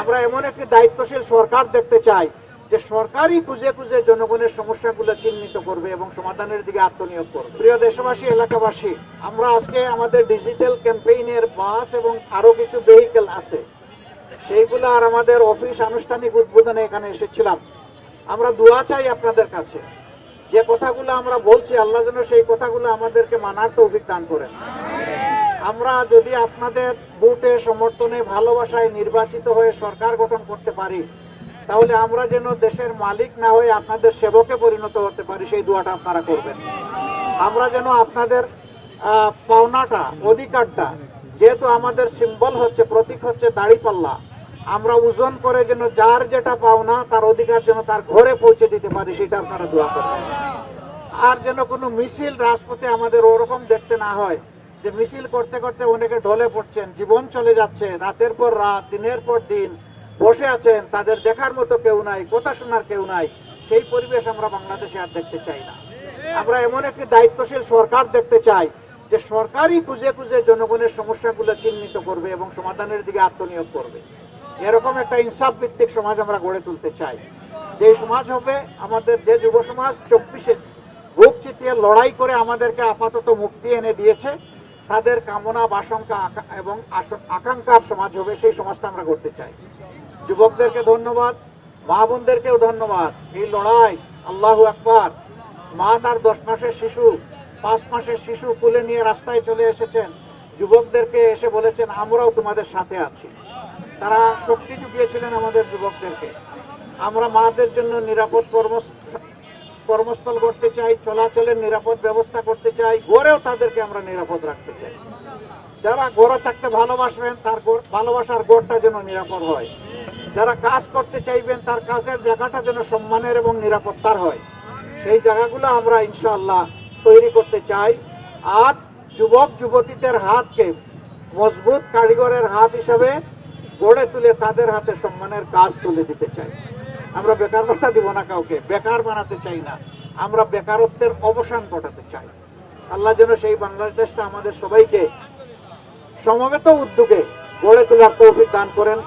আমরা এমন একটি দায়িত্বশীল সরকার দেখতে চাই যে সরকারই খুঁজে খুঁজে জনগণের সমস্যাগুলো চিহ্নিত করবে এবং সমাধানের দিকে আত্মনিয়োগ করবে। প্রিয় দেশবাসী, এলাকাবাসী, আমরা আজকে আমাদের ডিজিটাল ক্যাম্পেইনের বাস এবং আরো কিছু ভেহিকেল আছে, সেইগুলো আর আমাদের অফিস আনুষ্ঠানিক উদ্বোধনে এখানে এসেছিলাম। আমরা দোয়া চাই আপনাদের কাছে, যে কথাগুলো আমরা বলছি আল্লাহ যেন সেই কথাগুলো আমাদেরকে মানার তৌফিক দান করেন। আমরা যদি আপনাদের ভোটে সমর্থনে ভালোবাসায় নির্বাচিত হয়ে সরকার গঠন করতে পারি, তাহলে আমরা যেন দেশের মালিক না হয়ে আপনাদের সেবকে পরিণত হতে পারি, সেই দোয়াটা আপনারা করবেন। আমরা যেন আপনাদের পাওনাটা, অধিকারটা, যেহেতু আমাদের সিম্বল হচ্ছে, প্রতীক হচ্ছে দাড়িপাল্লা, আমরা ওজন করে যেন যার যেটা পাওনা তার অধিকার যেন তার ঘরে পৌঁছে দিতে পারি, সেটা আপনারা দোয়া করবেন। আর যেন কোনো মিছিল রাজপথে আমাদের ওরকম দেখতে না হয় যে মিছিল করতে করতে অনেকে ঢলে পড়ছেন, জীবন চলে যাচ্ছে, রাতের পর রাত, দিনের পর দিন বসে আছেন, তাদের দেখার মতো কেউ নাই, কথা শোনার কেউ নাই। সেই পরিবেশ আমরা বাংলাদেশে আর দেখতে চাই না। আমরা এমন একটি দায়িত্বশীল সরকার দেখতে চাই যে সরকারই খুঁজে খুঁজে জনগণের সমস্যাগুলো চিহ্নিত করবে এবং সমাধানের দিকে আত্মনিয়োগ করবে। এরকম একটা ইনসাফ ভিত্তিক সমাজ আমরা গড়ে তুলতে চাই। যে সমাজ হবে আমাদের, যে যুব সমাজ 24-এ বুক চিতিয়ে লড়াই করে আমাদেরকে আপাতত মুক্তি এনে দিয়েছে, তাদের কামনা, বাসঙ্কা এবং আকাঙ্ক্ষার সমাজ হবে, সেই সমাজটা আমরা করতে চাই। যুবকদেরকে ধন্যবাদ, মা বোনদেরকেও ধন্যবাদ। এই লড়াই, আল্লাহু আকবার, মা তার 10 মাসের শিশু, 5 মাসের শিশু কোলে নিয়ে রাস্তায় চলে এসেছেন, যুবকদেরকে এসে বলেছেন আমরাও তোমাদের সাথে আছি। তারা শক্তি জুগিয়েছিলেন আমাদের যুবকদেরকে। আমরা মাদের জন্য নিরাপদ কর্মস্থল করতে চাই, চলাচলের নিরাপদ ব্যবস্থা করতে চাই, ঘরেও তাদেরকে আমরা নিরাপদ রাখতে চাই। যারা ঘরে থাকতে ভালোবাসবেন তার ভালোবাসার ঘরটা যেন নিরাপদ হয়। যারা কাজ করতে চাইবেন তার কাজের জায়গাটা যেন সম্মানের এবং নিরাপত্তার হয়, সেই জায়গাগুলো আমরা ইনশাআল্লাহ তৈরি করতে চাই। আর যুবক যুবতীদের হাতকে মজবুত কারিগরের হাত হিসাবে গড়ে তুলে তাদের হাতে সম্মানের কাজ তুলে দিতে চাই। আমরা বেকার ভাতা দিব না, কাউকে বেকার বানাতে চাই না, আমরা বেকারত্বের অবসান ঘটাতে চাই। আল্লাহ যেন সেই বাংলাদেশটা আমাদের সবাইকে সমবেত উদ্যোগে গড়ে তোলার তৌফিক দান করেন।